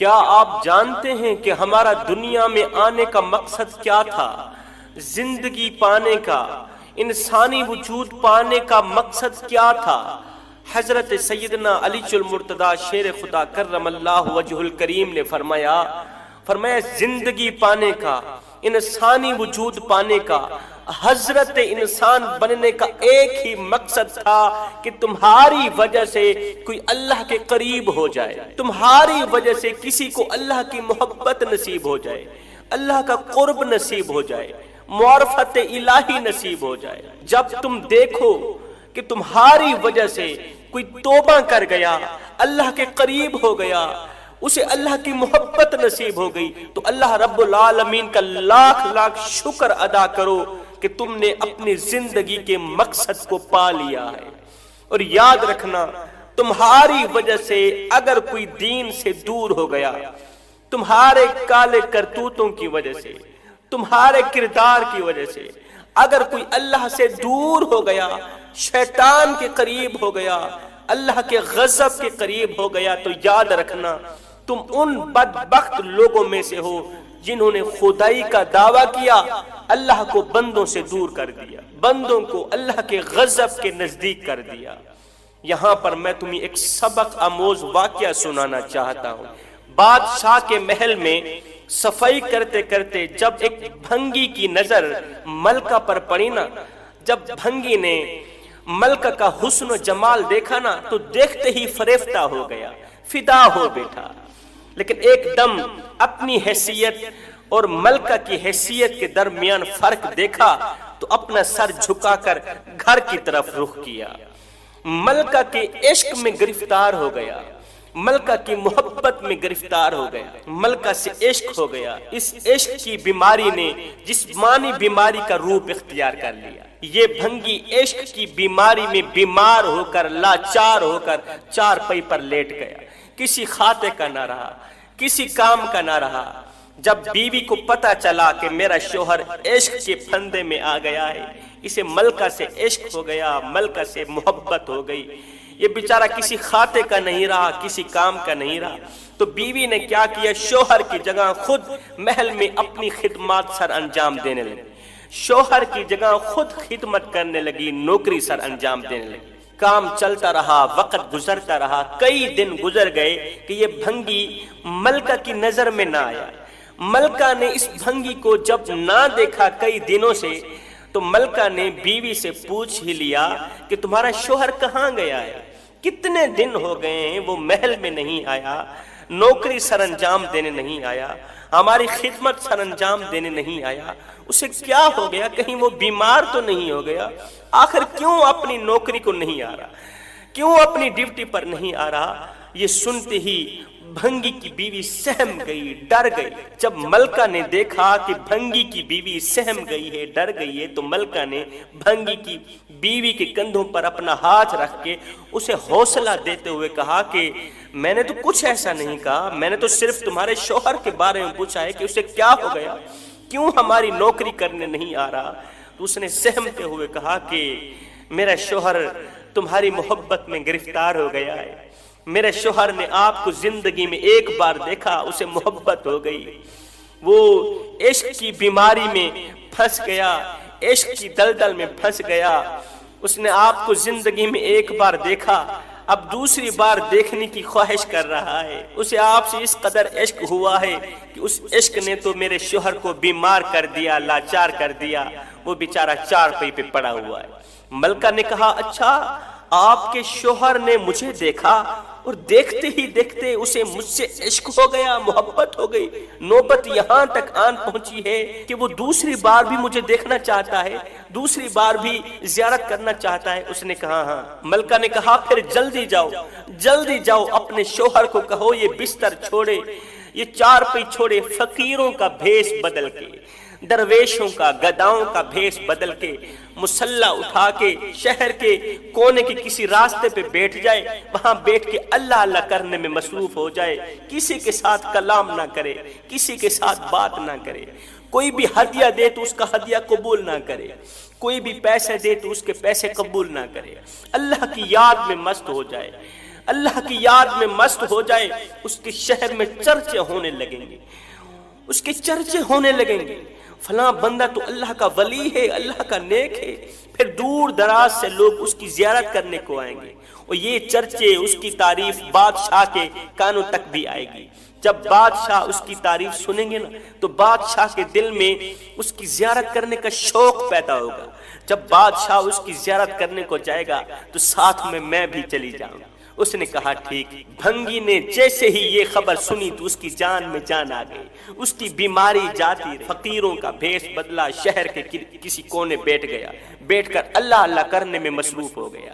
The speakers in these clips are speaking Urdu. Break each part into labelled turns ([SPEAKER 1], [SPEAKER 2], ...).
[SPEAKER 1] کیا آپ جانتے ہیں کہ ہمارا دنیا میں آنے کا مقصد کیا تھا؟ زندگی پانے کا، انسانی وجود پانے کا مقصد کیا تھا؟ حضرت سیدنا علی المرتضیٰ شیر خدا کرم اللہ وجہ الکریم نے فرمایا زندگی پانے کا، انسانی وجود پانے کا، حضرت انسان بننے کا ایک ہی مقصد تھا کہ تمہاری وجہ سے کوئی اللہ کے قریب ہو جائے، تمہاری وجہ سے کسی کو اللہ کی محبت نصیب ہو جائے، اللہ کا قرب نصیب ہو جائے، معرفت الہی نصیب ہو جائے۔ جب تم دیکھو کہ تمہاری وجہ سے کوئی توبہ کر گیا، اللہ کے قریب ہو گیا، اسے اللہ کی محبت نصیب ہو گئی، تو اللہ رب العالمین کا لاکھ لاکھ شکر ادا کرو کہ تم نے اپنی زندگی کے مقصد کو پا لیا ہے۔ اور یاد رکھنا، تمہاری وجہ سے اگر کوئی دین سے دور ہو گیا، تمہارے کالے کرتوتوں کی وجہ سے، تمہارے کردار کی وجہ سے اگر کوئی اللہ سے دور ہو گیا، شیطان کے قریب ہو گیا، اللہ کے غضب کے قریب ہو گیا، تو یاد رکھنا تم ان بدبخت لوگوں میں سے ہو جنہوں نے خدائی کا دعویٰ کیا، اللہ کو بندوں سے دور کر دیا، بندوں کو اللہ کے غضب کے نزدیک کر دیا۔ یہاں پر میں تمہیں ایک سبق آموز واقعہ سنانا چاہتا ہوں۔ بادشاہ کے محل میں صفائی کرتے کرتے جب ایک بھنگی کی نظر ملکہ پر پڑی نا، جب بھنگی نے ملکہ کا حسن و جمال دیکھا نا، تو دیکھتے ہی فریفتہ ہو گیا، فدا ہو بیٹھا۔ لیکن ایک دم اپنی حیثیت اور ملکہ کی حیثیت کے درمیان فرق دیکھا تو اپنا سر جھکا کر گھر کی طرف رخ کیا، ملکہ کے عشق میں گرفتار ہو گیا، ملکہ کی محبت میں گرفتار ہو گیا، ملکہ سے عشق ہو گیا۔ اس عشق کی بیماری نے جسمانی بیماری کا روپ اختیار کر لیا۔ یہ بھنگی عشق کی بیماری میں بیمار ہو کر، لاچار ہو کر چارپائی پر لیٹ گیا، کسی کھاتے کا نہ رہا، کسی کام کا نہ رہا۔ جب بیوی کو پتا چلا کہ میرا شوہر عشق کے پھندے میں آ گیا ہے، اسے ملکہ سے عشق ہو گیا، ملکہ سے محبت ہو گئی، یہ بیچارہ کسی کھاتے کا نہیں رہا، کسی کام کا نہیں رہا، تو بیوی نے کیا کیا، شوہر کی جگہ خود محل میں اپنی خدمات سر انجام دینے لگی، شوہر کی جگہ خود خدمت کرنے لگی، نوکری سر انجام دینے لگی۔ کام چلتا رہا، وقت گزرتا رہا، کئی دن گزر گئے کہ یہ بھنگی ملکہ کی نظر میں نہ آیا۔ ملکہ نے اس بھنگی کو جب نہ دیکھا کئی دنوں سے، تو ملکہ نے بیوی سے پوچھ ہی لیا کہ تمہارا شوہر کہاں گیا ہے؟ کتنے دن ہو گئے ہیں وہ محل میں نہیں آیا، نوکری سر انجام دینے نہیں آیا، ہماری خدمت سر انجام دینے نہیں آیا، اسے کیا ہو گیا؟ کہیں وہ بیمار تو نہیں ہو گیا؟ آخر کیوں اپنی نوکری کو نہیں آ رہا، کیوں اپنی ڈیوٹی پر نہیں آ رہا؟ یہ سنتے ہی بھنگی کی بیوی سہم گئی، ڈر گئی۔ جب ملکہ نے دیکھا کہ بھنگی کی بیوی سہم گئی ہے، ڈر گئی ہے، تو ملکہ نے بھنگی کی بیوی کے کندھوں پر اپنا ہاتھ رکھ کے اسے حوصلہ دیتے ہوئے کہا کہ میں نے تو کچھ ایسا نہیں کہا، میں نے تو صرف تمہارے شوہر کے بارے میں پوچھا ہے کہ اسے کیا ہو گیا، کیوں ہماری نوکری کرنے نہیں آ رہا؟ تو اس نے سہمتے ہوئے کہا کہ میرا شوہر تمہاری محبت میں گرفتار ہو گیا ہے، میرے شوہر نے آپ کو زندگی میں ایک بار دیکھا، اسے محبت ہو گئی، وہ عشق کی بیماری میں پھنس گیا، عشق کی دلدل میں پھنس گیا، اس نے آپ کو زندگی میں ایک بار دیکھا، اب دوسری بار دیکھنے کی خواہش کر رہا ہے، اسے آپ سے اس قدر عشق ہوا ہے کہ اس عشق نے تو میرے شوہر کو بیمار کر دیا، لاچار کر دیا، وہ بیچارہ چارپائی پہ پڑا ہوا ہے۔ ملکہ نے کہا اچھا، آپ کے شوہر نے مجھے دیکھا اور دیکھتے ہی دیکھتے اسے مجھ سے عشق ہو گیا، محبت ہو گئی، نوبت یہاں تک آن پہنچی ہے کہ وہ دوسری بار بھی مجھے دیکھنا چاہتا ہے، دوسری بار بھی زیارت کرنا چاہتا ہے۔ اس نے کہا ہاں۔ ملکہ نے کہا پھر جلدی جاؤ، جلدی جاؤ، اپنے شوہر کو کہو یہ بستر چھوڑے، یہ چارپائی چھوڑے، فقیروں کا بھیس بدل کے، درویشوں کا، گداؤں کا بھیس بدل کے، مسلح اٹھا کے شہر کے کونے کے کسی راستے پہ بیٹھ جائے، وہاں بیٹھ کے اللہ اللہ کرنے میں مصروف ہو جائے، کسی کے ساتھ کلام نہ کرے، کسی کے ساتھ بات نہ کرے، کوئی بھی ہدیہ دے تو اس کا ہدیہ قبول نہ کرے، کوئی بھی پیسے دے تو اس کے پیسے قبول نہ کرے، اللہ کی یاد میں مست ہو جائے، اللہ کی یاد میں مست ہو جائے، اس کے شہر میں چرچے ہونے لگیں گے، اس کے چرچے ہونے لگیں گے، فلاں بندہ تو اللہ کا ولی ہے، اللہ کا نیک ہے۔ پھر دور دراز سے لوگ اس کی زیارت کرنے کو آئیں گے، اور یہ چرچے، اس کی تعریف بادشاہ کے کانوں تک بھی آئے گی۔ جب بادشاہ اس کی تعریف سنیں گے نا تو بادشاہ کے دل میں اس کی زیارت کرنے کا شوق پیدا ہوگا۔ جب بادشاہ اس کی زیارت کرنے کو جائے گا تو ساتھ میں بھی چلی جاؤں گا۔ اس نے کہا ٹھیک۔ بھنگی نے جیسے ہی یہ خبر سنی تو اس کی جان میں جان آ گئی، اس کی بیماری جاتی، فقیروں کا بھیس بدلا، شہر کے کسی کونے بیٹھ گیا، بیٹھ کر اللہ اللہ کرنے میں مصروف ہو گیا،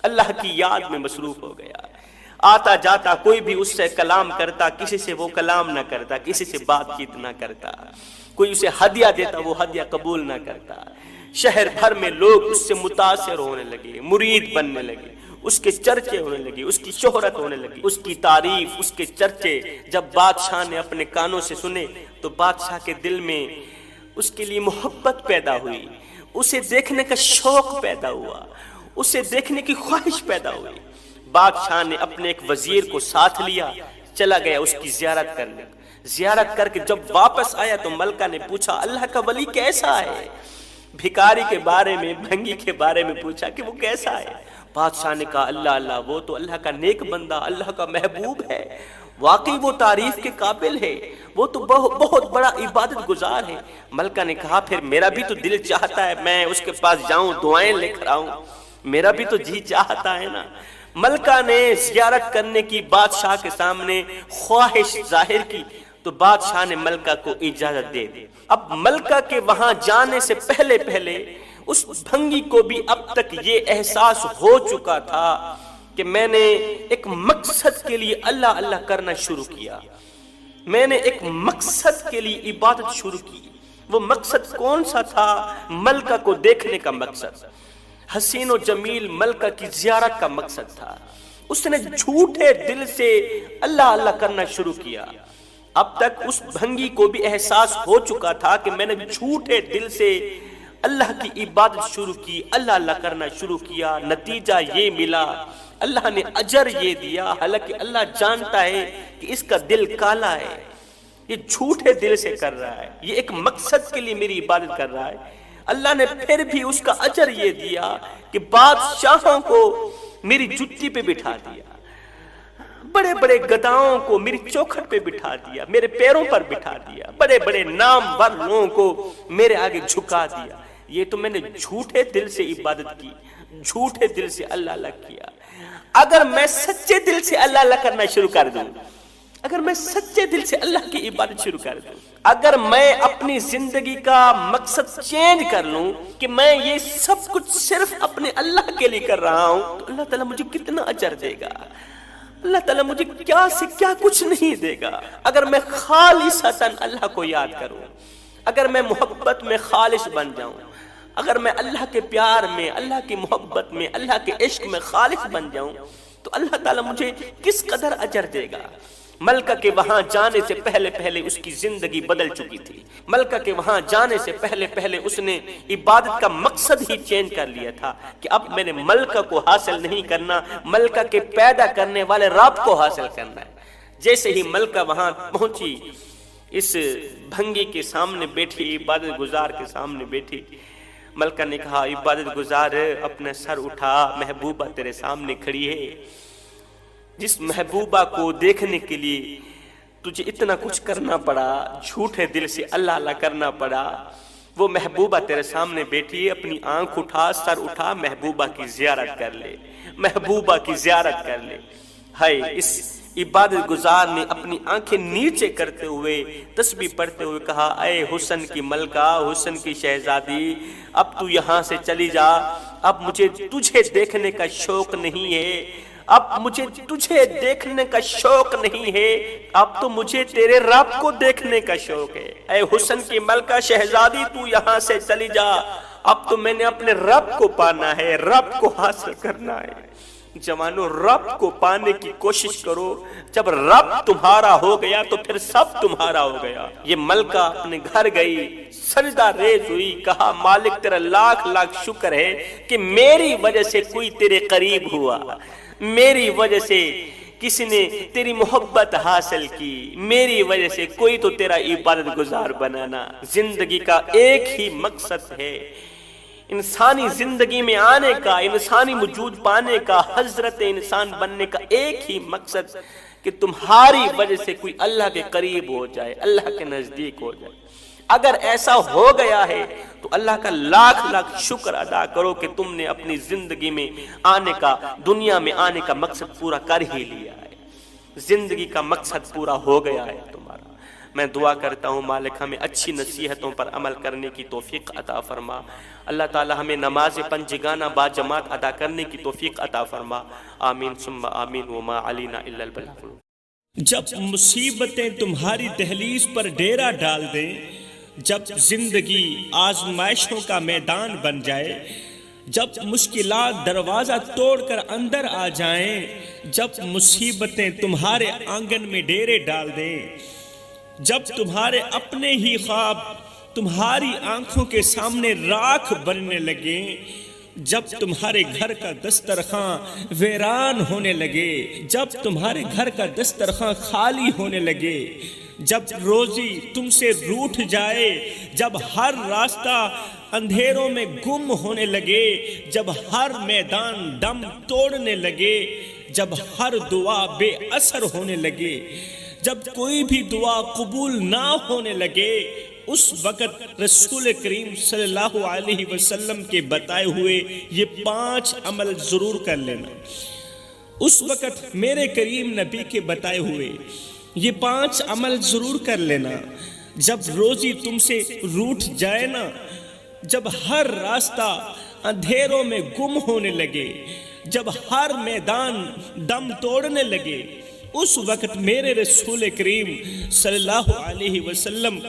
[SPEAKER 1] اللہ کی یاد میں مصروف ہو گیا۔ آتا جاتا کوئی بھی اس سے کلام کرتا، کسی سے وہ کلام نہ کرتا، کسی سے بات چیت نہ کرتا، کوئی اسے ہدیہ دیتا وہ ہدیہ قبول نہ کرتا۔ شہر بھر میں لوگ اس سے متاثر ہونے لگے، مرید بننے لگے، اس کے چرچے ہونے لگے، اس کی شہرت ہونے لگی، اس کی تعریف، اس کے چرچے جب بادشاہ نے اپنے کانوں سے سنے تو بادشاہ کے دل میں اس کے لیے محبت پیدا ہوئی، اسے دیکھنے کا شوق پیدا ہوا، اسے دیکھنے کی خواہش پیدا ہوئی۔ بادشاہ نے اپنے ایک وزیر کو ساتھ لیا، چلا گیا اس کی زیارت کرنے۔ زیارت کر کے جب واپس آیا تو ملکہ نے پوچھا اللہ کا ولی کیسا ہے؟ بھکاری کے بارے میں، بھنگی کے بارے میں پوچھا کہ وہ کیسا ہے؟ بادشاہ نے کہا اللہ اللہ، وہ تو اللہ کا نیک بندہ، اللہ کا محبوب ہے، واقعی وہ تعریف کے قابل ہے، وہ تو بہت بڑا عبادت گزار ہے۔ ملکہ نے کہا پھر میرا بھی تو دل چاہتا ہے میں اس کے پاس جاؤں، دعائیں لے کر آؤں، میرا بھی تو جی چاہتا ہے نا۔ ملکہ نے زیارت کرنے کی بادشاہ کے سامنے خواہش ظاہر کی تو بادشاہ نے ملکہ کو اجازت دے دی۔ اب ملکہ کے وہاں جانے سے پہلے اس بھنگی کو بھی اب تک یہ احساس ہو چکا تھا کہ میں نے ایک مقصد کے لیے اللہ اللہ کرنا شروع کیا، میں نے ایک مقصد کے لیے عبادت شروع کی۔ وہ مقصد کون سا تھا؟ ملکہ کو دیکھنے کا مقصد، حسین و جمیل ملکہ کی زیارت کا مقصد تھا۔ اس نے جھوٹے دل سے اللہ اللہ کرنا شروع کیا۔ اب تک اس بھنگی کو بھی احساس ہو چکا تھا کہ میں نے جھوٹے دل سے اللہ کی عبادت شروع کی، اللہ اللہ کرنا شروع کیا، نتیجہ یہ ملا، اللہ نے اجر یہ دیا، حالانکہ اللہ جانتا ہے کہ اس کا دل کالا ہے، یہ جھوٹے دل سے کر رہا ہے، یہ ایک مقصد کے لیے میری عبادت کر رہا ہے۔ اللہ نے پھر بھی اس کا اجر یہ دیا کہ بادشاہوں کو میری جتی پہ بٹھا دیا، بڑے بڑے گداؤں کو میری چوکھٹ پہ بٹھا دیا، میرے پیروں پر بٹھا دیا، بڑے بڑے نامور لوگوں کو میرے آگے جھکا دیا۔ یہ تو میں نے جھوٹے دل سے عبادت کی، جھوٹے دل سے اللہ اللہ کیا۔ اگر میں سچے دل سے اللہ اللہ کرنا شروع کر دوں، اگر میں سچے دل سے اللہ کی عبادت شروع کر دوں، اگر میں اپنی زندگی کا مقصد چینج کر لوں کہ میں یہ سب کچھ صرف اپنے اللہ کے لیے کر رہا ہوں، تو اللہ تعالیٰ مجھے کتنا اجر دے گا، اللہ تعالیٰ مجھے کیا سے کیا کچھ نہیں دے گا۔ اگر میں خالصتاً اللہ کو یاد کروں، اگر میں محبت میں خالص بن جاؤں، اگر میں اللہ کے پیار میں، اللہ کی محبت میں، اللہ کے عشق میں خالص بن جاؤں تو اللہ تعالیٰ مجھے کس قدر اجر دے گا۔ ملکہ کے وہاں جانے سے پہلے اس کی زندگی بدل چکی تھی۔ ملکہ کے وہاں جانے سے پہلے اس نے عبادت کا مقصد ہی چینج کر لیا تھا کہ اب میں نے ملکہ کو حاصل نہیں کرنا، ملکہ کے پیدا کرنے والے رب کو حاصل کرنا ہے۔ جیسے ہی ملکہ وہاں پہنچی، اس بھنگی کے سامنے بیٹھی، عبادت گزار کے سامنے بیٹھی، ملکہ نے کہا عبادت گزار اپنا سر اٹھا، محبوبہ تیرے سامنے کھڑی ہے۔ جس محبوبہ کو دیکھنے کے لیے تجھے اتنا کچھ کرنا پڑا، جھوٹے دل سے اللہ اللہ کرنا پڑا، وہ محبوبہ تیرے سامنے بیٹھی ہے، اپنی آنکھ اٹھا، سر اٹھا، محبوبہ کی زیارت کر لے، محبوبہ کی زیارت کر لے۔ ہائے، اس عبادت گزار نے اپنی آنکھیں نیچے کرتے ہوئے تسبیح پڑھتے ہوئے کہا اے حسن کی ملکہ، حسن کی شہزادی، اب تو یہاں سے چلی جا، اب مجھے تجھے دیکھنے کا شوق نہیں ہے، اب مجھے تجھے دیکھنے کا شوق نہیں ہے، اب تو مجھے تیرے رب کو دیکھنے کا شوق ہے۔ اے حسن کی ملکہ شہزادی، تو یہاں سے چلی جا، اب تو میں نے اپنے رب کو پانا ہے، رب کو حاصل کرنا ہے۔ جوانوں، رب کو پانے کی کوشش کرو، جب رب تمہارا ہو گیا تو پھر سب تمہارا ہو گیا۔ یہ ملکہ اپنے گھر گئی، سجدہ ریز ہوئی، کہا مالک تیرا لاکھ لاکھ شکر ہے کہ میری وجہ سے کوئی تیرے قریب ہوا، میری وجہ سے کسی نے تیری محبت حاصل کی، میری وجہ سے کوئی تو تیرا عبادت گزار بنانا۔ زندگی کا ایک ہی مقصد ہے، انسانی زندگی میں آنے کا، انسانی وجود پانے کا، حضرت انسان بننے کا ایک ہی مقصد کہ تمہاری وجہ سے کوئی اللہ کے قریب ہو جائے، اللہ کے نزدیک ہو جائے۔ اگر ایسا ہو گیا ہے تو اللہ کا لاکھ لاکھ شکر ادا کرو کہ تم نے اپنی زندگی میں آنے کا، دنیا میں آنے کا مقصد پورا کر ہی لیا ہے، زندگی کا مقصد پورا ہو گیا ہے تمہارا۔ میں دعا کرتا ہوں مالک ہمیں اچھی نصیحتوں پر عمل کرنے کی توفیق عطا فرما، اللہ تعالی ہمیں نماز پنجگانہ با جماعت ادا کرنے کی توفیق عطا فرما، آمین ثم آمین، وما علینا الا البلاغ۔
[SPEAKER 2] جب مصیبتیں تمہاری دہلیز پر ڈیرا ڈال دیں، جب زندگی آزمائشوں کا میدان بن جائے، جب مشکلات دروازہ توڑ کر اندر آ جائیں، جب مصیبتیں تمہارے آنگن میں ڈیرے ڈال دیں، جب تمہارے اپنے ہی خواب تمہاری آنکھوں کے سامنے راکھ بننے لگیں، جب تمہارے گھر کا دسترخوان ویران ہونے لگے، جب تمہارے گھر کا دسترخوان خالی ہونے لگے، جب روزی تم سے روٹھ جائے، جب ہر راستہ اندھیروں میں گم ہونے لگے، جب ہر میدان دم توڑنے لگے، جب ہر دعا بے اثر ہونے لگے، جب کوئی بھی دعا قبول نہ ہونے لگے، اس وقت رسول کریم صلی اللہ علیہ وسلم کے بتائے ہوئے یہ 5 عمل ضرور کر لینا۔ اس وقت میرے کریم نبی کے بتائے ہوئے یہ 5 عمل ضرور کر لینا۔ جب روزی تم سے روٹھ جائے نا، جب ہر راستہ اندھیروں میں گم ہونے لگے، جب ہر میدان دم توڑنے لگے، اس وقت میرے رسول کریم صلی اللہ علیہ وسلم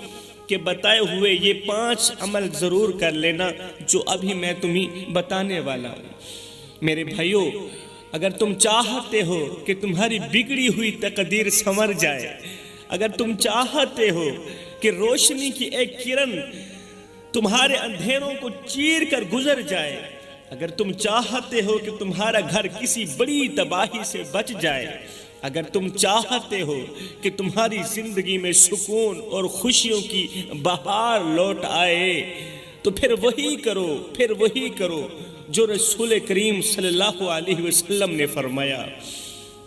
[SPEAKER 2] کے بتائے ہوئے یہ 5 عمل ضرور کر لینا جو ابھی میں تمہیں بتانے والا ہوں۔ میرے بھائیو، اگر تم چاہتے ہو کہ تمہاری بگڑی ہوئی تقدیر سنور جائے، اگر تم چاہتے ہو کہ روشنی کی ایک کرن تمہارے اندھیروں کو چیر کر گزر جائے، اگر تم چاہتے ہو کہ تمہارا گھر کسی بڑی تباہی سے بچ جائے، اگر تم چاہتے ہو کہ تمہاری زندگی میں سکون اور خوشیوں کی بہار لوٹ آئے، تو پھر وہی کرو جو رسول کریم صلی اللہ علیہ وسلم نے فرمایا،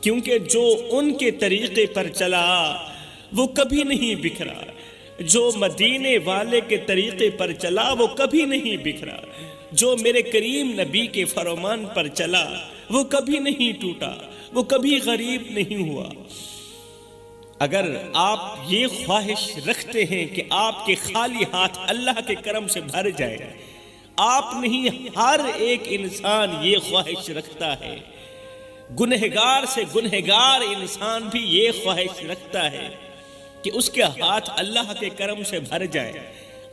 [SPEAKER 2] کیونکہ جو ان کے طریقے پر چلا وہ کبھی نہیں بکھرا، جو مدینے والے کے طریقے پر چلا وہ کبھی نہیں بکھرا، جو میرے کریم نبی کے فرمان پر چلا وہ کبھی نہیں ٹوٹا، وہ کبھی غریب نہیں ہوا۔ اگر آپ یہ خواہش رکھتے ہیں کہ آپ کے خالی ہاتھ اللہ کے کرم سے بھر جائے، آپ نہیں ہر ایک انسان یہ خواہش رکھتا ہے، گنہگار سے گنہگار انسان بھی یہ خواہش رکھتا ہے کہ اس کے ہاتھ اللہ کے کرم سے بھر جائے،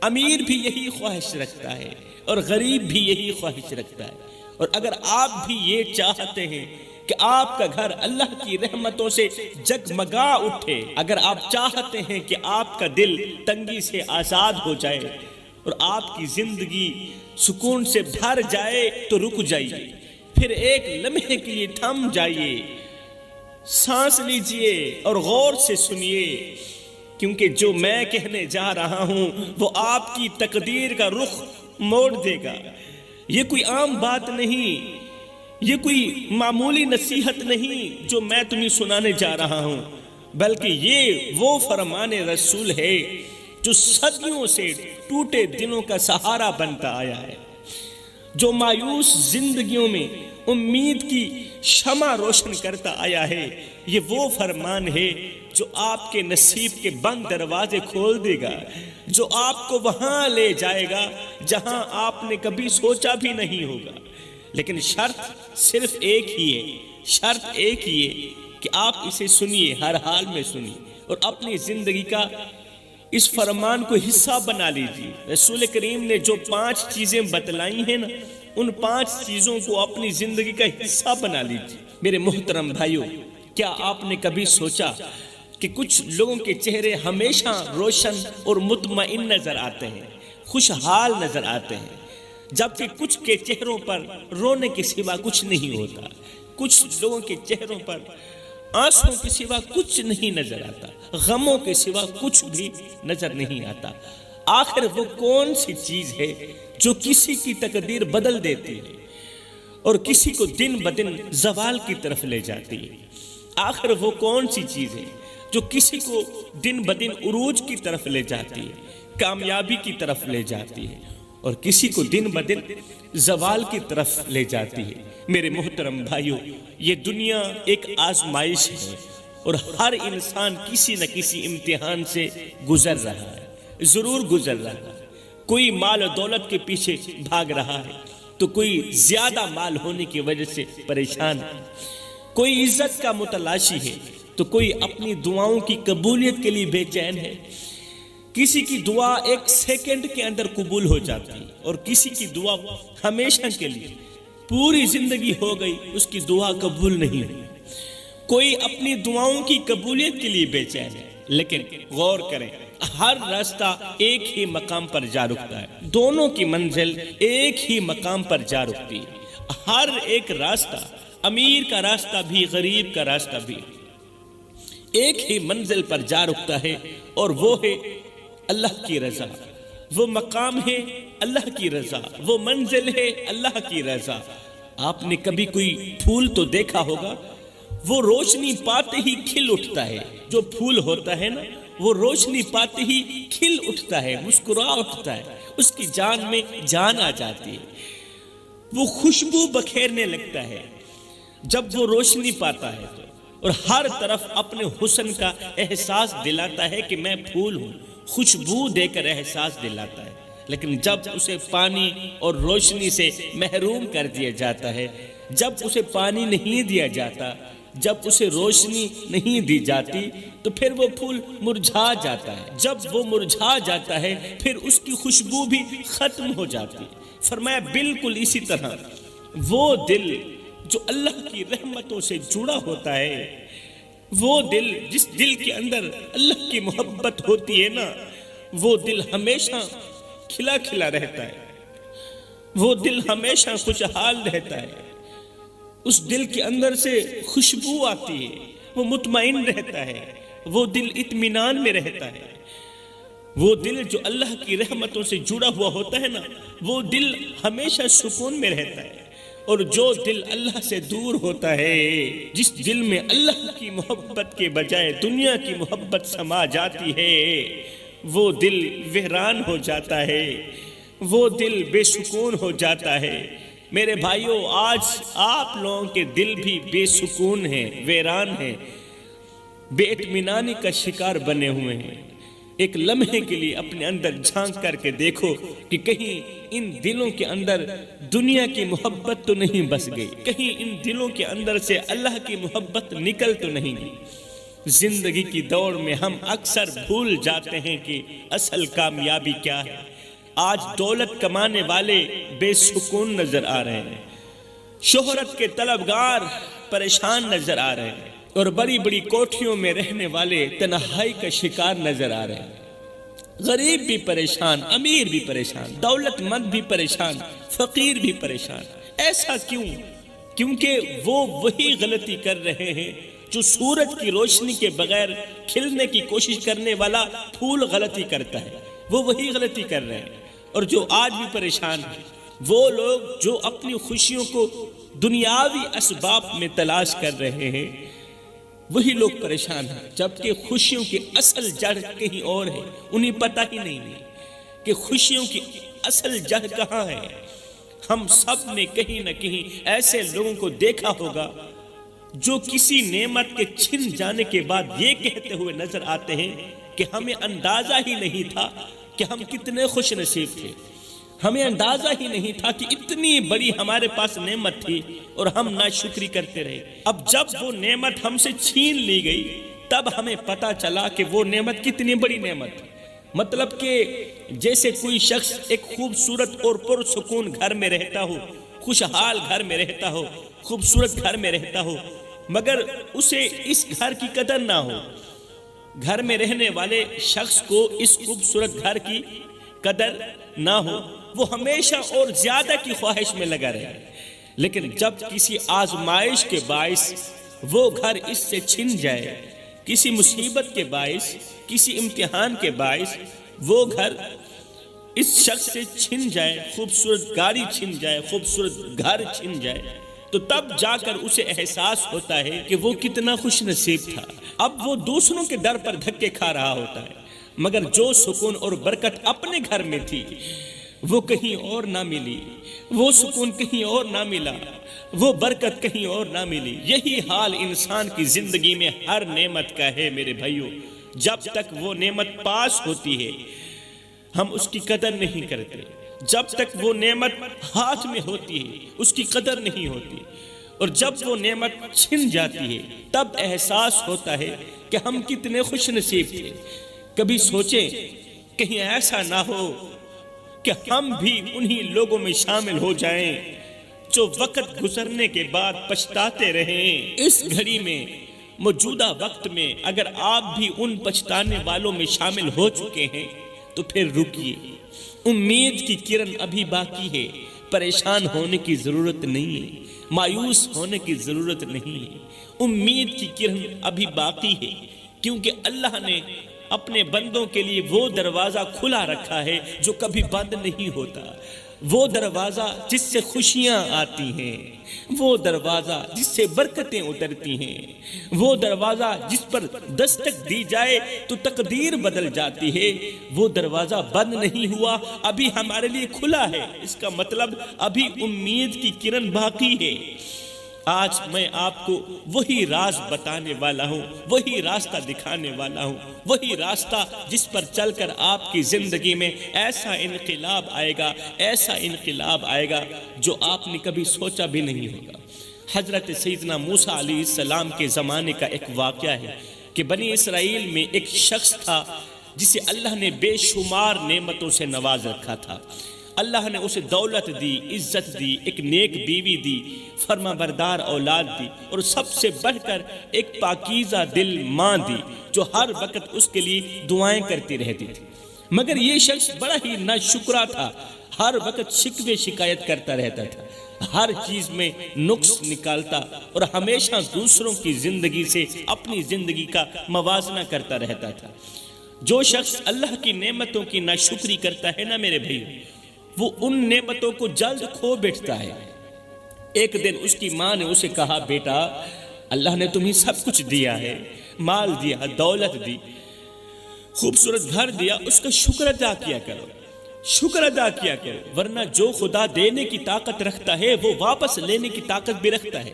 [SPEAKER 2] امیر بھی یہی خواہش رکھتا ہے اور غریب بھی یہی خواہش رکھتا ہے۔ اور اگر آپ بھی یہ چاہتے ہیں کہ آپ کا گھر اللہ کی رحمتوں سے جگمگا اٹھے، اگر آپ چاہتے ہیں کہ آپ کا دل تنگی سے آزاد ہو جائے اور آپ کی زندگی سکون سے بھر جائے، تو رک جائیے، پھر ایک لمحے کے لیے تھم جائیے، سانس لیجئے اور غور سے سنیے، کیونکہ جو میں کہنے جا رہا ہوں وہ آپ کی تقدیر کا رخ موڑ دے گا۔ یہ کوئی عام بات نہیں، یہ کوئی معمولی نصیحت نہیں جو میں تمہیں سنانے جا رہا ہوں، بلکہ یہ وہ فرمان رسول ہے جو صدیوں سے ٹوٹے دلوں کا سہارا بنتا آیا ہے، جو مایوس زندگیوں میں امید کی شمع روشن کرتا آیا ہے۔ یہ وہ فرمان ہے جو آپ کے نصیب کے بند دروازے کھول دے گا، جو آپ کو وہاں لے جائے گا جہاں آپ نے کبھی سوچا بھی نہیں ہوگا۔ لیکن شرط صرف ایک ہی ہے کہ آپ اسے سنیے، ہر حال میں سنیے اور اپنی زندگی کا اس فرمان کو حصہ بنا لیجیے۔ رسول کریم نے جو 5 چیزیں بتلائی ہیں نا، ان 5 چیزوں کو اپنی زندگی کا حصہ بنا لیجیے۔ میرے محترم بھائیوں، کیا آپ نے کبھی سوچا کہ کچھ لوگوں کے چہرے ہمیشہ روشن اور مطمئن نظر آتے ہیں، خوشحال نظر آتے ہیں، جبکہ کچھ کے چہروں پر رونے کے سوا کچھ نہیں ہوتا، کچھ لوگوں کے چہروں پر آنسوں کے سوا کچھ نہیں نظر آتا، غموں کے سوا کچھ بھی نظر نہیں آتا۔ آخر وہ کون سی چیز ہے جو کسی کی تقدیر بدل دیتی ہے اور کسی کو دن بدن زوال کی طرف لے جاتی ہے؟ آخر وہ کون سی چیز ہے جو کسی کو دن بدن عروج کی طرف لے جاتی ہے، کامیابی کی طرف لے جاتی ہے، اور کسی کو دن بدن زوال کی طرف لے جاتی ہے؟ میرے محترم بھائیوں، یہ دنیا ایک آزمائش ہے اور ہر انسان کسی نہ کسی امتحان سے گزر رہا ہے، ضرور گزر رہا ہے۔ کوئی مال و دولت کے پیچھے بھاگ رہا ہے تو کوئی زیادہ مال ہونے کی وجہ سے پریشان ہے، کوئی عزت کا متلاشی ہے تو کوئی اپنی دعاؤں کی قبولیت کے لیے بے چین ہے۔ کسی کی دعا ایک سیکنڈ کے اندر قبول ہو جاتی ہے اور کسی کی دعا ہمیشہ کے لیے، پوری زندگی ہو گئی اس کی دعا قبول نہیں ہوئی۔ کوئی اپنی دعاؤں کی قبولیت کے لیے بے چین ہے، لیکن غور کریں، ہر راستہ ایک ہی مقام پر جا رکتا ہے، دونوں کی منزل ایک ہی مقام پر جا رکتی ہے۔ ہر ایک راستہ، امیر کا راستہ بھی غریب کا راستہ بھی، ایک ہی منزل پر جا رکتا ہے، اور وہ ہے اللہ کی رضا۔ وہ مقام ہے اللہ کی رضا، وہ منزل ہے اللہ کی رضا۔ آپ نے کبھی کوئی پھول تو دیکھا ہوگا، وہ روشنی پاتے ہی کھل اٹھتا ہے۔ جو پھول ہوتا ہے نا، وہ روشنی پاتے ہی کھل اٹھتا ہے، مسکرا اٹھتا ہے، اس کی جان میں جان آ جاتی ہے، وہ خوشبو بکھیرنے لگتا ہے جب وہ روشنی پاتا ہے، اور ہر طرف اپنے حسن کا احساس دلاتا ہے کہ میں پھول ہوں، خوشبو دے کر احساس دلاتا ہے۔ لیکن جب اسے پانی اور روشنی سے محروم کر دیا جاتا ہے، جب اسے پانی نہیں دیا جاتا، جب اسے روشنی نہیں دی جاتی، تو پھر وہ پھول مرجھا جاتا ہے۔ جب وہ مرجھا جاتا ہے پھر اس کی خوشبو بھی ختم ہو جاتی ہے۔ فرمایا بالکل اسی طرح وہ دل جو اللہ کی رحمتوں سے جڑا ہوتا ہے، وہ دل، جس دل کے اندر اللہ کی محبت ہوتی ہے نا، وہ دل ہمیشہ کھلا کھلا رہتا ہے، وہ دل ہمیشہ خوشحال رہتا ہے، اس دل کے اندر سے خوشبو آتی ہے، وہ مطمئن رہتا ہے، وہ دل اطمینان میں رہتا ہے۔ وہ دل جو اللہ کی رحمتوں سے جڑا ہوا ہوتا ہے نا، وہ دل ہمیشہ سکون میں رہتا ہے۔ اور جو دل اللہ سے دور ہوتا ہے، جس دل میں اللہ کی محبت کے بجائے دنیا کی محبت سما جاتی ہے، وہ دل ویران ہو جاتا ہے، وہ دل بے سکون ہو جاتا ہے۔ میرے بھائیوں، آج آپ لوگوں کے دل بھی بے سکون ہیں، ویران ہیں، بے اطمینانی کا شکار بنے ہوئے ہیں۔ ایک لمحے کے لیے اپنے اندر جھانک کر کے دیکھو کہ کہیں ان دلوں کے اندر دنیا کی محبت تو نہیں بس گئی، کہیں ان دلوں کے اندر سے اللہ کی محبت نکل تو نہیں گئی۔ زندگی کی دوڑ میں ہم اکثر بھول جاتے ہیں کہ اصل کامیابی کیا ہے۔ آج دولت کمانے والے بے سکون نظر آ رہے ہیں، شہرت کے طلبگار پریشان نظر آ رہے ہیں، اور بڑی بڑی کوٹھیوں میں رہنے والے تنہائی کا شکار نظر آ رہے ہیں۔ غریب بھی پریشان، امیر بھی پریشان، دولت مند بھی پریشان، فقیر بھی پریشان۔ ایسا کیوں؟ کیونکہ وہ وہی غلطی کر رہے ہیں جو سورج کی روشنی کے بغیر کھلنے کی کوشش کرنے والا پھول غلطی کرتا ہے، وہ وہی غلطی کر رہے ہیں۔ اور جو آج بھی پریشان ہیں، وہ لوگ جو اپنی خوشیوں کو دنیاوی اسباب میں تلاش کر رہے ہیں، وہی لوگ پریشان ہیں، جبکہ خوشیوں کی اصل جڑ کہیں اور ہے۔ انہیں پتہ ہی نہیں ہے کہ خوشیوں کی اصل جڑ کہاں ہے۔ ہم سب نے کہیں نہ کہیں ایسے لوگوں کو دیکھا ہوگا جو کسی نعمت کے چھن جانے کے بعد یہ کہتے ہوئے نظر آتے ہیں کہ ہمیں اندازہ ہی نہیں تھا کہ ہم کتنے خوش نصیب تھے، ہمیں اندازہ ہی نہیں تھا کہ اتنی بڑی ہمارے پاس نعمت تھی اور ہم ناشکری کرتے رہے۔ اب جب وہ نعمت ہم سے چھین لی گئی تب ہمیں پتا چلا کہ وہ نعمت کتنی بڑی نعمت ہے۔ مطلب کہ جیسے کوئی شخص ایک خوبصورت اور پرسکون گھر میں رہتا ہو، خوشحال گھر میں رہتا ہو، خوبصورت گھر میں رہتا ہو، مگر اسے اس گھر کی قدر نہ ہو، گھر میں رہنے والے شخص کو اس خوبصورت گھر کی قدر نہ ہو، وہ ہمیشہ اور زیادہ کی خواہش میں لگا رہے۔ لیکن جب کسی آزمائش کے باعث وہ گھر اس سے چھن جائے، کسی مصیبت کے باعث، کسی امتحان کے باعث وہ گھر اس شخص سے چھن جائے، خوبصورت گاڑی چھن جائے، خوبصورت گھر چھن جائے، تو تب جا کر اسے احساس ہوتا ہے کہ وہ کتنا خوش نصیب تھا۔ اب وہ دوسروں کے در پر دھکے کھا رہا ہوتا ہے، مگر جو سکون اور برکت اپنے گھر میں تھی وہ کہیں اور نہ ملی، وہ سکون کہیں اور نہ ملا، وہ برکت کہیں اور نہ ملی۔ یہی حال انسان کی زندگی میں ہر نعمت کا ہے میرے بھائیوں۔ جب تک وہ نعمت پاس ہوتی ہے ہم اس کی قدر نہیں کرتے، جب تک وہ نعمت ہاتھ میں ہوتی ہے اس کی قدر نہیں ہوتی، اور جب وہ نعمت چھن جاتی ہے تب احساس ہوتا ہے کہ ہم کتنے خوش نصیب تھے۔ کبھی سوچیں کہیں ایسا نہ ہو کہ ہم بھی انہی لوگوں میں شامل ہو جائیں جو وقت گزرنے کے بعد پچھتاتے رہیں۔ اس گھڑی میں، موجودہ وقت میں اگر آپ بھی ان پچھتانے والوں میں شامل ہو چکے ہیں تو پھر رکیے، امید کی کرن ابھی باقی ہے، پریشان ہونے کی ضرورت نہیں ہے، مایوس ہونے کی ضرورت نہیں ہے، امید کی کرن ابھی باقی ہے، کیونکہ اللہ نے اپنے بندوں کے لیے وہ دروازہ کھلا رکھا ہے جو کبھی بند نہیں ہوتا، وہ دروازہ جس سے خوشیاں آتی ہیں، وہ دروازہ جس سے برکتیں اترتی ہیں، وہ دروازہ جس پر دستک دی جائے تو تقدیر بدل جاتی ہے، وہ دروازہ بند نہیں ہوا، ابھی ہمارے لیے کھلا ہے۔ اس کا مطلب ابھی امید کی کرن باقی ہے۔ آج میں آپ کو وہی راز بتانے والا ہوں، وہی راستہ دکھانے والا ہوں، وہی راستہ جس پر چل کر آپ کی زندگی میں ایسا انقلاب آئے گا، ایسا انقلاب آئے گا جو آپ نے کبھی سوچا بھی نہیں ہوگا۔ حضرت سیدنا موسیٰ علیہ السلام کے زمانے کا ایک واقعہ ہے کہ بنی اسرائیل میں ایک شخص تھا جسے اللہ نے بے شمار نعمتوں سے نواز رکھا تھا۔ اللہ نے اسے دولت دی، عزت دی، ایک نیک بیوی دی، فرما بردار اولاد دی، اور سب سے بڑھ کر ایک پاکیزہ دل ماں دی جو ہر وقت اس کے لیے دعائیں کرتی رہتی تھی۔ مگر یہ شخص بڑا ہی ناشکرا تھا، ہر وقت شکوے شکایت کرتا رہتا تھا، ہر چیز میں نقص نکالتا اور ہمیشہ دوسروں کی زندگی سے اپنی زندگی کا موازنہ کرتا رہتا تھا۔ جو شخص اللہ کی نعمتوں کی ناشکری کرتا ہے نا میرے بھائی، وہ ان نعمتوں کو جلد کھو بیٹھتا ہے۔ ایک دن اس کی ماں نے اسے کہا، بیٹا اللہ نے تمہیں سب کچھ دیا ہے، مال دیا، دولت دی، خوبصورت گھر دیا، اس کا شکر ادا کیا کرو، شکر ادا کیا کرو، ورنہ جو خدا دینے کی طاقت رکھتا ہے وہ واپس لینے کی طاقت بھی رکھتا ہے۔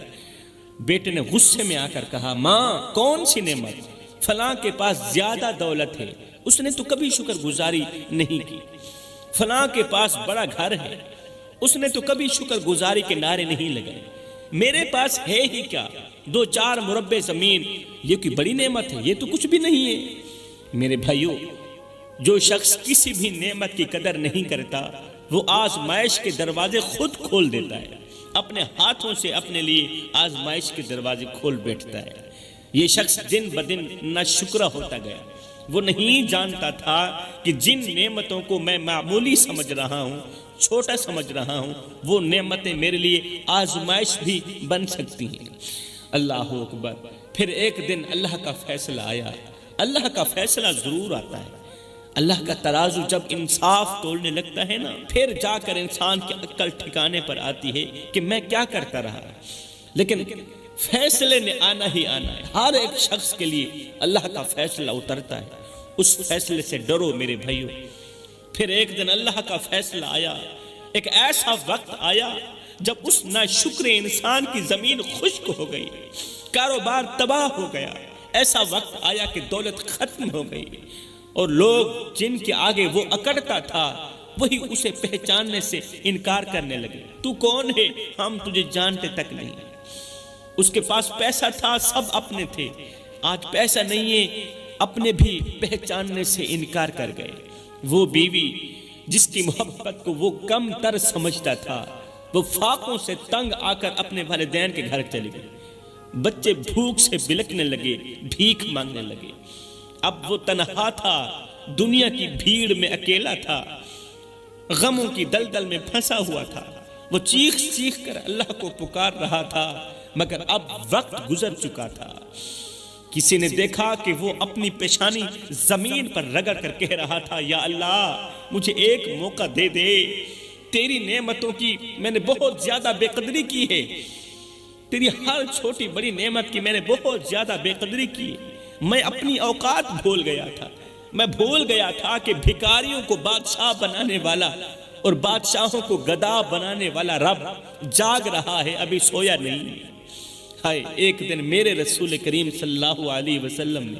[SPEAKER 2] بیٹے نے غصے میں آ کر کہا، ماں کون سی نعمت؟ فلاں کے پاس زیادہ دولت ہے، اس نے تو کبھی شکر گزاری نہیں کی۔ فلاں کے پاس بڑا گھر ہے، اس نے تو کبھی شکر گزاری کے نعرے نہیں لگائے۔ میرے پاس ہے ہی کیا، 2-4 مربع زمین، یہ کوئی بڑی نعمت ہے، یہ تو کچھ بھی نہیں ہے۔ میرے بھائیوں، جو شخص کسی بھی نعمت کی قدر نہیں کرتا وہ آزمائش کے دروازے خود کھول دیتا ہے، اپنے ہاتھوں سے اپنے لیے آزمائش کے دروازے کھول بیٹھتا ہے۔ یہ شخص دن بدن ناشکرا ہوتا گیا۔ وہ نہیں جانتا تھا کہ جن نعمتوں کو میں معمولی سمجھ رہا ہوں، چھوٹا سمجھ رہا ہوں، وہ نعمتیں میرے لیے آزمائش بھی بن سکتی ہیں۔ اللہ اکبر۔ پھر ایک دن اللہ کا فیصلہ آیا۔ اللہ کا فیصلہ ضرور آتا ہے۔ اللہ کا ترازو جب انصاف تولنے لگتا ہے نا، پھر جا کر انسان کی عقل ٹھکانے پر آتی ہے کہ میں کیا کرتا رہا۔ لیکن فیصلے نے آنا ہی آنا ہے۔ ہر ایک شخص کے لیے اللہ کا فیصلہ اترتا ہے، اس فیصلے سے ڈرو میرے بھائیوں۔ پھر ایک دن اللہ کا فیصلہ آیا، ایک ایسا وقت آیا جب اس ناشکر انسان کی زمین خشک ہو گئی، کاروبار تباہ ہو گیا۔ ایسا وقت آیا کہ دولت ختم ہو گئی، اور لوگ جن کے آگے وہ اکڑتا تھا وہی اسے پہچاننے سے انکار کرنے لگے۔ تو کون ہے؟ ہم تجھے جانتے تک نہیں۔ اس کے پاس پیسہ تھا، سب اپنے تھے، آج پیسہ نہیں ہے، اپنے بھی پہچاننے سے انکار کر گئے۔ وہ بیوی جس کی محبت کو وہ کم تر سمجھتا تھا، وہ فاقوں سے تنگ آ کر اپنے والدین کے گھر چلی گئی۔ بچے بھوک سے بلکنے لگے، بھیک مانگنے لگے۔ اب وہ تنہا تھا، دنیا کی بھیڑ میں اکیلا تھا، غموں کی دلدل میں پھنسا ہوا تھا۔ وہ چیخ چیخ کر اللہ کو پکار رہا تھا، مگر اب وقت گزر چکا تھا۔ کسی نے دیکھا کہ وہ اپنی پیشانی زمین پر رگڑ کر کہہ رہا تھا، یا اللہ مجھے ایک موقع دے دے، تیری نعمتوں کی میں نے بہت زیادہ بے قدری کی ہے، تیری ہر چھوٹی بڑی نعمت کی میں نے بہت زیادہ بے قدری کی، میں اپنی اوقات بھول گیا تھا، میں بھول گیا تھا کہ بھکاریوں کو بادشاہ بنانے والا اور بادشاہوں کو گدا بنانے والا رب جاگ رہا ہے، ابھی سویا نہیں۔ ہائے، ایک دن میرے رسول کریم صلی اللہ علیہ وسلم نے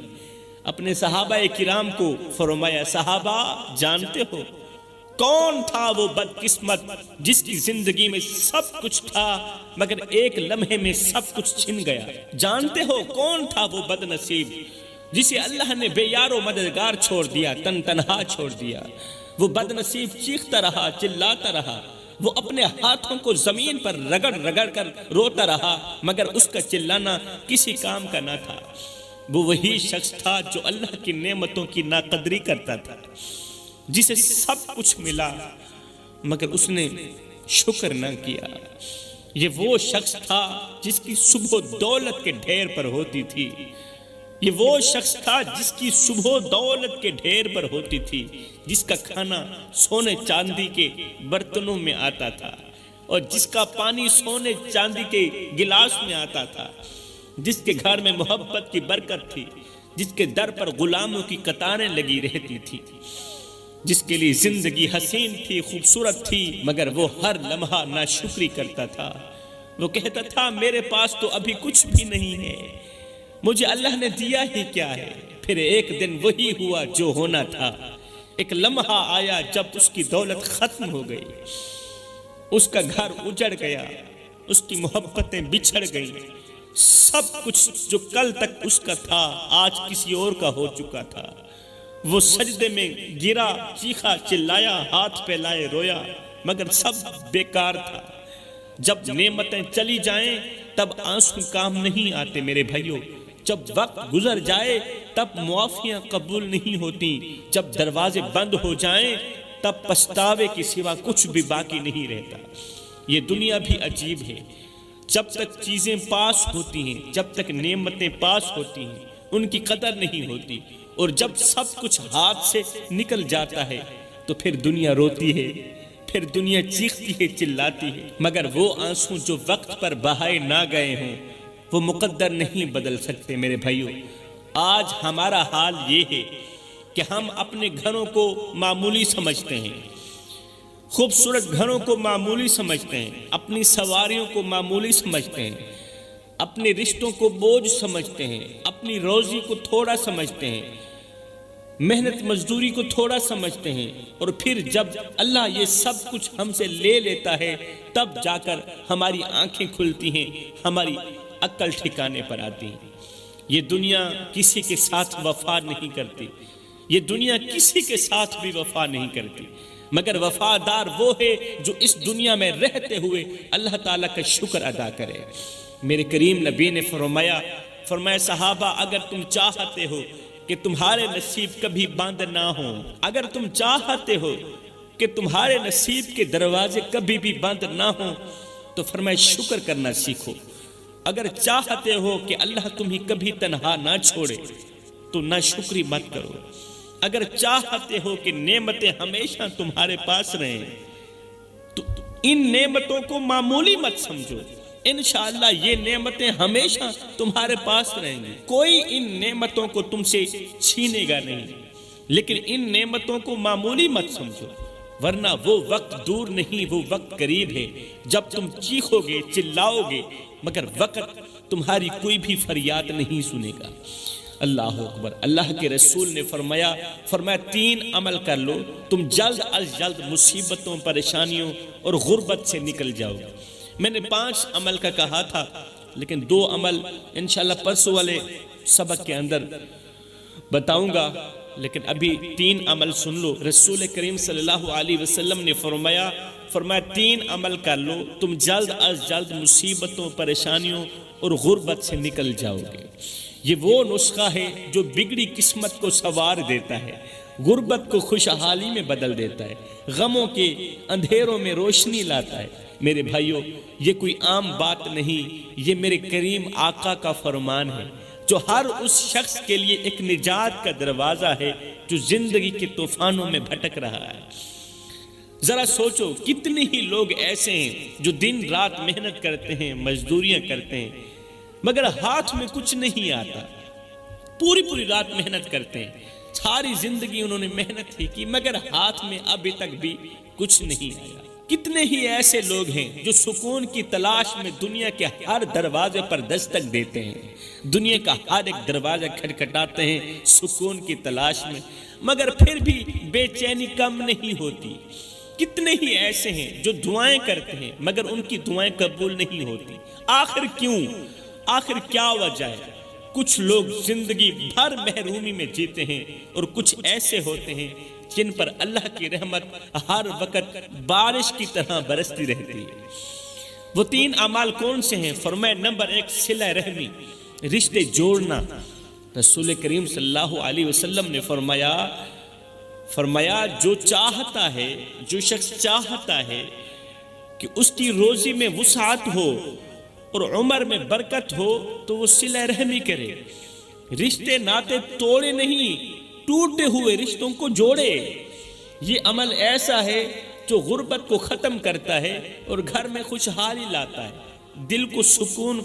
[SPEAKER 2] اپنے صحابہ کرام کو فرمایا، صحابہ جانتے ہو کون تھا وہ بدقسمت جس کی زندگی میں سب کچھ تھا مگر ایک لمحے میں سب کچھ چھن گیا؟ جانتے ہو کون تھا وہ بد نصیب جسے اللہ نے بے یار و مددگار چھوڑ دیا، تنہا چھوڑ دیا؟ وہ بد نصیب چیختا رہا، چلاتا رہا، وہ اپنے ہاتھوں کو زمین پر رگڑ رگڑ کر روتا رہا، مگر اس کا چلانا کسی کام کا نہ تھا۔ وہ وہی شخص تھا جو اللہ کی نعمتوں کی ناقدری کرتا تھا، جسے سب کچھ ملا مگر اس نے شکر نہ کیا۔ یہ وہ شخص تھا جس کی صبح دولت کے ڈھیر پر ہوتی تھی، یہ وہ شخص تھا جس کی صبح دولت کے ڈھیر پر ہوتی تھی، جس کا کھانا سونے چاندی کے برتنوں میں آتا تھا اور جس کا پانی سونے چاندی کے گلاس میں آتا تھا، جس کے گھر میں محبت کی برکت تھی، جس کے در پر غلاموں کی قطاریں لگی رہتی تھی، جس کے لیے زندگی حسین تھی، خوبصورت تھی، مگر وہ ہر لمحہ ناشکری کرتا تھا۔ وہ کہتا تھا میرے پاس تو ابھی کچھ بھی نہیں ہے، مجھے اللہ نے دیا ہی کیا ہے؟ پھر ایک دن وہی ہوا جو ہونا تھا، ایک لمحہ آیا جب اس کی دولت ختم ہو گئی، اس کا گھر اجڑ گیا، اس کی محبتیں بچھڑ گئیں، سب کچھ جو کل تک اس کا تھا آج کسی اور کا ہو چکا تھا۔ وہ سجدے میں گرا، چیخا چلایا، ہاتھ پہ لائے رویا، مگر سب بیکار تھا۔ جب نعمتیں چلی جائیں تب آنسو کام نہیں آتے میرے بھائیوں، جب وقت گزر جائے تب معافیاں قبول نہیں ہوتی، جب دروازے بند ہو جائیں تب پچھتاوے کے سوا کچھ بھی باقی نہیں رہتا۔ یہ دنیا بھی عجیب ہے، جب تک چیزیں پاس ہوتی ہیں، جب تک نعمتیں پاس ہوتی ہیں، ان کی قدر نہیں ہوتی، اور جب سب کچھ ہاتھ سے نکل جاتا ہے تو پھر دنیا روتی ہے، پھر دنیا چیختی ہے، چلاتی ہے، مگر وہ آنسو جو وقت پر بہائے نہ گئے ہوں وہ مقدر نہیں بدل سکتے میرے بھائیوں۔ آج ہمارا حال یہ ہے کہ ہم اپنے گھروں کو معمولی سمجھتے ہیں، خوبصورت گھروں کو معمولی سمجھتے ہیں، اپنی سواریوں کو معمولی سمجھتے ہیں، اپنے رشتوں کو بوجھ سمجھتے ہیں، اپنی روزی کو تھوڑا سمجھتے ہیں، محنت مزدوری کو تھوڑا سمجھتے ہیں، اور پھر جب اللہ یہ سب کچھ ہم سے لے لیتا ہے تب جا کر ہماری آنکھیں کھلتی ہیں، ہماری عقل ٹھکانے پر آتی ہے۔ یہ دنیا کسی کے ساتھ وفا نہیں کرتی، یہ دنیا کسی کے ساتھ بھی وفا نہیں کرتی، مگر وفادار وہ ہے جو اس دنیا میں رہتے ہوئے اللہ تعالیٰ کا شکر ادا کرے۔ میرے کریم نبی نے فرمایا صحابہ اگر تم چاہتے ہو کہ تمہارے نصیب کبھی بند نہ ہوں، اگر تم چاہتے ہو کہ تمہارے نصیب کے دروازے کبھی بھی بند نہ ہوں تو فرمایا شکر کرنا سیکھو۔ اگر چاہتے ہو کہ اللہ تمہیں کبھی تنہا نہ چھوڑے تو نہ شکری مت کرو، اگر چاہتے ہو کہ نعمتیں ہمیشہ تمہارے پاس رہیں تو ان نعمتوں کو معمولی مت سمجھو، انشاءاللہ یہ نعمتیں ہمیشہ تمہارے پاس رہیں گی، کوئی ان نعمتوں کو تم سے چھینے گا نہیں، لیکن ان نعمتوں کو معمولی مت سمجھو، ورنہ وہ وقت دور نہیں، وہ وقت قریب ہے جب تم چیخو گے، چلاؤ گے، مگر وقت تمہاری کوئی بھی فریاد نہیں سنے گا۔ اللہ اکبر۔ اللہ کے رسول نے فرمایا 3 عمل کر لو، تم جلد از جلد مصیبتوں، پریشانیوں اور غربت سے نکل جاؤ گے۔ میں نے 5 عمل کا کہا تھا، لیکن 2 عمل انشاءاللہ پرسوں والے سبق کے اندر بتاؤں گا، لیکن ابھی 3 عمل سن لو۔ رسول کریم صلی اللہ علیہ وسلم نے فرمایا 3 عمل کر لو، تم جلد از جلد مصیبتوں، پریشانیوں اور غربت سے نکل جاؤ گے۔ یہ وہ نسخہ ہے جو بگڑی قسمت کو سنوار دیتا ہے، غربت کو خوشحالی میں بدل دیتا ہے، غموں کے اندھیروں میں روشنی لاتا ہے، میرے بھائیوں، یہ کوئی عام بات نہیں، یہ میرے کریم آقا کا فرمان ہے جو ہر اس شخص کے لیے ایک نجات کا دروازہ ہے جو زندگی کے طوفانوں میں بھٹک رہا ہے۔ ذرا سوچو کتنے ہی لوگ ایسے ہیں جو دن رات محنت کرتے ہیں، مزدوریاں کرتے ہیں، مگر ہاتھ میں کچھ نہیں آتا۔ پوری رات محنت کرتے ہیں، ساری زندگی انہوں نے محنت ہی کی، مگر ہاتھ میں ابھی تک بھی کچھ نہیں آیا۔ کتنے ہی ایسے لوگ ہیں جو سکون کی تلاش میں دنیا کے ہر دروازے پر دستک دیتے ہیں، دنیا کا ہر ایک دروازہ کھٹکھٹاتے ہیں سکون کی تلاش میں، مگر پھر بھی بے چینی کم نہیں ہوتی۔ کتنے ہی ایسے ہیں جو دعائیں کرتے ہیں مگر ان کی دعائیں قبول نہیں ہوتی۔ آخر کیوں؟ آخر کیا وجہ ہے؟ کچھ لوگ زندگی بھر محرومی میں جیتے ہیں اور کچھ ایسے ہوتے ہیں جن پر اللہ کی رحمت ہر وقت بارش کی طرح برستی رہتی ہے۔ وہ 3 اعمال کون سے ہیں؟ فرمایا نمبر 1 صلہ رحمی، رشتے جوڑنا۔ رسول کریم صلی اللہ علیہ وسلم نے فرمایا جو چاہتا ہے، جو شخص چاہتا ہے کہ اس کی روزی میں وسعت ہو اور عمر میں برکت ہو تو وہ صلہ رحمی کرے، رشتے ناطے توڑے نہیں، ٹوٹے ہوئے رشتوں کو جوڑے۔ یہ عمل ایسا ہے جو غربت کو ختم کرتا ہے اور گھر میں خوشحالی لاتا ہے، دل کو سکون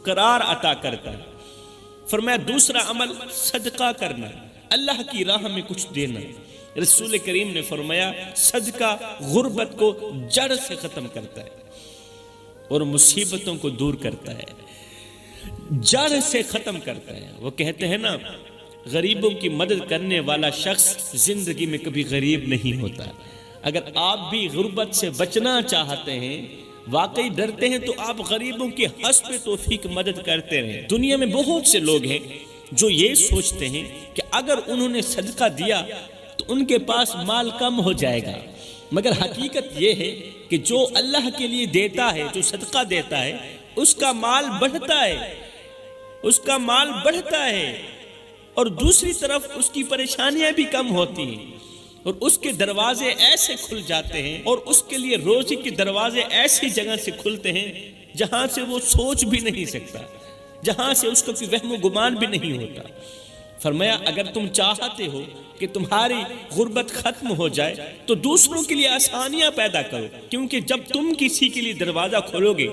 [SPEAKER 2] قرار عطا کرتا ہے۔ فرمایا دوسرا عمل صدقہ کرنا، اللہ کی راہ میں کچھ دینا۔ رسول کریم نے فرمایا صدقہ غربت کو جڑ سے ختم کرتا ہے اور مصیبتوں کو دور کرتا ہے، جڑ سے ختم کرتا ہے۔ وہ کہتے ہیں نا، غریبوں کی مدد کرنے والا شخص زندگی میں کبھی غریب نہیں ہوتا۔ اگر آپ بھی غربت سے بچنا چاہتے ہیں، واقعی ڈرتے ہیں، تو آپ غریبوں کی حسب توفیق مدد کرتے رہیں۔ دنیا میں بہت سے لوگ ہیں جو یہ سوچتے ہیں کہ اگر انہوں نے صدقہ دیا تو ان کے پاس مال کم ہو جائے گا، مگر حقیقت یہ ہے کہ جو اللہ کے لیے دیتا ہے، جو صدقہ دیتا ہے، اس کا مال بڑھتا ہے، اس کا مال بڑھتا ہے، اور دوسری طرف اس کی پریشانیاں بھی کم ہوتی ہیں، اور اس کے دروازے ایسے کھل جاتے ہیں، اور اس کے لیے روزی کے دروازے ایسی جگہ سے کھلتے ہیں جہاں سے وہ سوچ بھی نہیں سکتا، جہاں سے اس کو کوئی وہم و گمان بھی نہیں ہوتا۔ فرمایا اگر تم چاہتے ہو کہ تمہاری غربت ختم ہو جائے تو دوسروں کے لیے آسانیاں پیدا کرو، کیونکہ جب تم کسی کے لیے دروازہ کھولو گے،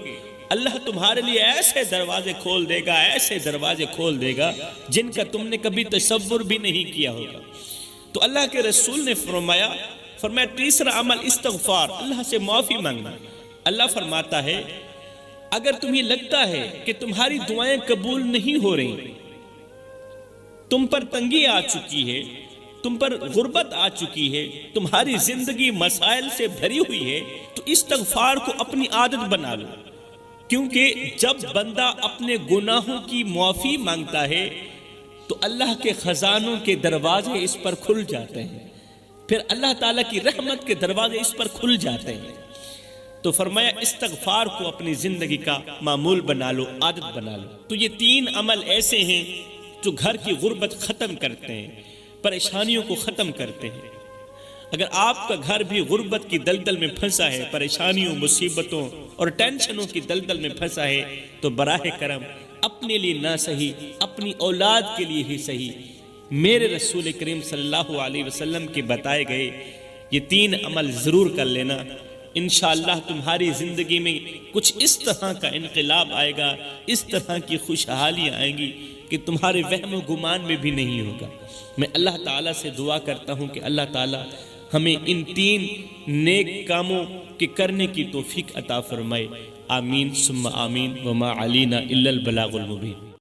[SPEAKER 2] اللہ تمہارے لیے ایسے دروازے کھول دے گا، ایسے دروازے کھول دے گا جن کا تم نے کبھی تصور بھی نہیں کیا ہوگا۔ تو اللہ کے رسول نے فرمایا تیسرا عمل استغفار، اللہ سے معافی مانگنا۔ اللہ فرماتا ہے اگر تمہیں لگتا ہے کہ تمہاری دعائیں قبول نہیں ہو رہی، تم پر تنگی آ چکی ہے، تم پر غربت آ چکی ہے، تمہاری زندگی مسائل سے بھری ہوئی ہے، تو استغفار کو اپنی عادت بنا لو، کیونکہ جب بندہ اپنے گناہوں کی معافی مانگتا ہے تو اللہ کے خزانوں کے دروازے اس پر کھل جاتے ہیں، پھر اللہ تعالیٰ کی رحمت کے دروازے اس پر کھل جاتے ہیں۔ تو فرمایا استغفار کو اپنی زندگی کا معمول بنا لو، عادت بنا لو۔ تو یہ 3 عمل ایسے ہیں جو گھر کی غربت ختم کرتے ہیں، پریشانیوں کو ختم کرتے ہیں۔ اگر آپ کا گھر بھی غربت کی دلدل میں پھنسا ہے، پریشانیوں، مصیبتوں اور ٹینشنوں کی دلدل میں پھنسا ہے، تو براہ کرم اپنے لیے نہ صحیح، اپنی اولاد کے لیے ہی صحیح، میرے رسول کریم صلی اللہ علیہ وسلم کے بتائے گئے یہ 3 عمل ضرور کر لینا۔ انشاءاللہ تمہاری زندگی میں کچھ اس طرح کا انقلاب آئے گا، اس طرح کی خوشحالیاں آئیں گی کہ تمہارے وہم و گمان میں بھی نہیں ہوگا۔ میں اللہ تعالیٰ سے دعا کرتا ہوں کہ اللہ تعالیٰ ہمیں ان 3 نیک کاموں کے کرنے کی توفیق عطا فرمائے۔ آمین ثم آمین، وما علینا الا البلاغ المبین۔